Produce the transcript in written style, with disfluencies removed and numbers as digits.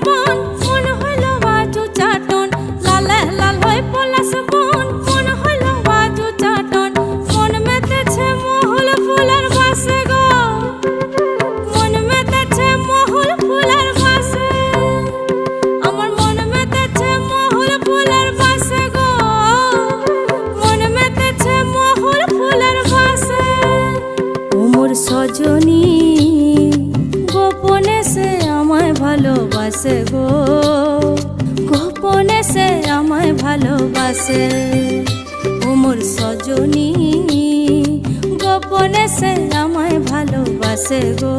বন মন হইল বাজু চাটন, লালে লাল হয়ে পলাশ বন মন হইল বাজু চাটন। মন মেতেছে মহুল ফুলের বাসে গো, মন মেতেছে মহুল ফুলের বাসে, আমার মন মেতেছে মহুল ফুলের বাসে গো, মন মেতেছে মহুল ফুলের বাসে। ও মোর সজনী গোপনে সে আমায় ভালোবাসে গো, গোপনে সে আমায় ভালোবাসে। ও মোর সজনী গোপনে সে আমায় ভালোবাসে গো।